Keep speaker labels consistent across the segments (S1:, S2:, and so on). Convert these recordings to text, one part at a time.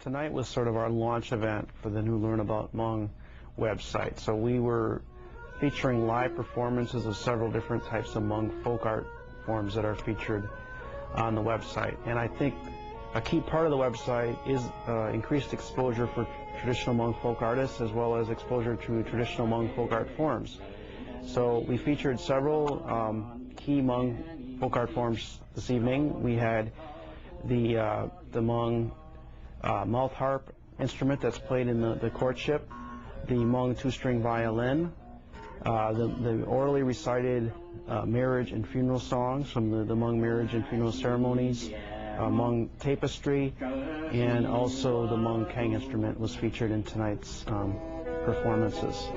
S1: Tonight was sort of our launch event for the new Learn About Hmong website. So we were featuring live performances of several different types of Hmong folk art forms that are featured on the website. And I think a key part of the website is increased exposure for traditional Hmong folk artists, as well as exposure to traditional Hmong folk art forms. So we featured several key Hmong folk art forms this evening. We had the Hmong mouth harp instrument that's played in the courtship, the Hmong two-string violin, the orally recited marriage and funeral songs from the Hmong marriage and funeral ceremonies, Hmong tapestry, and also the Hmong kang instrument was featured in tonight's performances.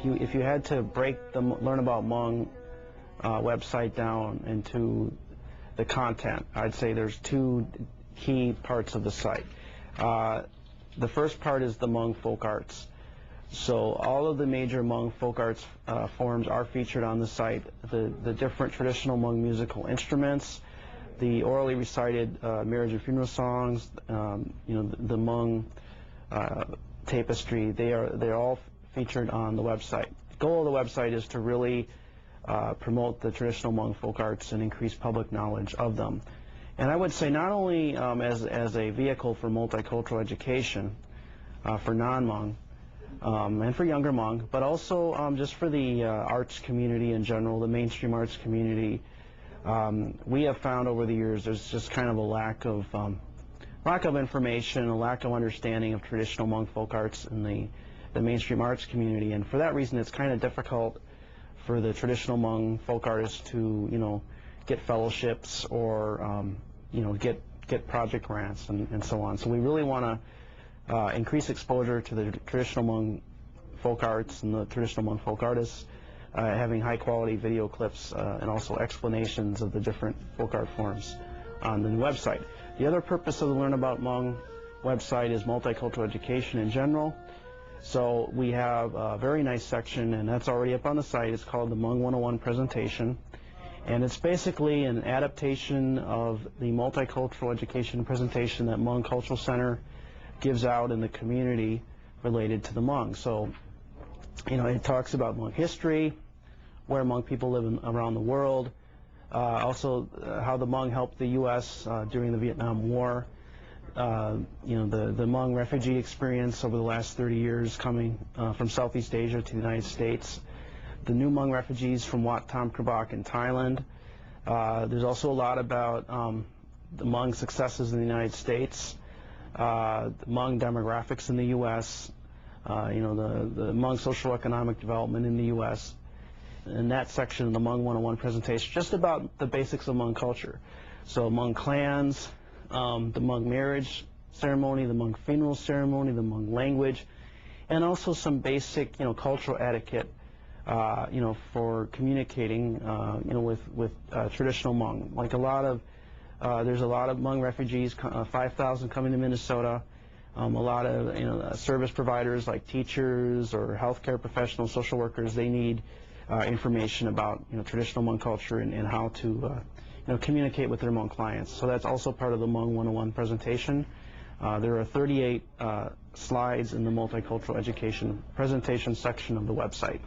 S1: If you had to break the Learn About Hmong website down into the content, I'd say there's two key parts of the site. The first part is the Hmong folk arts. So all of the major Hmong folk arts forms are featured on the site. The different traditional Hmong musical instruments, the orally recited marriage and funeral songs, the Hmong tapestry, they're all featured on the website. The goal of the website is to really promote the traditional Hmong folk arts and increase public knowledge of them. And I would say not only as a vehicle for multicultural education for non-Hmong and for younger Hmong, but also just for the arts community in general, the mainstream arts community. We have found over the years there's just kind of a lack of information, a lack of understanding of traditional Hmong folk arts in the mainstream arts community, and for that reason it's kind of difficult for the traditional Hmong folk artists to get fellowships or get project grants and so on. So we really want to increase exposure to the traditional Hmong folk arts and the traditional Hmong folk artists, having high quality video clips and also explanations of the different folk art forms on the new website. The other purpose of the Learn About Hmong website is multicultural education in general. So we have a very nice section, and that's already up on the site. It's called the Hmong 101 presentation, and it's basically an adaptation of the multicultural education presentation that Hmong Cultural Center gives out in the community related to the Hmong. So, it talks about Hmong history, where Hmong people live around the world, also how the Hmong helped the U.S. During the Vietnam War. The Hmong refugee experience over the last 30 years coming from Southeast Asia to the United States, the new Hmong refugees from Wat Tam Krabak in Thailand. There's also a lot about the Hmong successes in the United States, the Hmong demographics in the U.S., the Hmong social economic development in the U.S., and that section of the Hmong 101 presentation, just about the basics of Hmong culture. So Hmong clans, the Hmong marriage ceremony, the Hmong funeral ceremony, the Hmong language, and also some basic, cultural etiquette, for communicating, with traditional Hmong. Like there's a lot of Hmong refugees, 5,000 coming to Minnesota. A lot of, service providers like teachers or healthcare professionals, social workers, they need information about, traditional Hmong culture and how to communicate with their Hmong clients. So that's also part of the Hmong 101 presentation. There are 38 slides in the multicultural education presentation section of the website.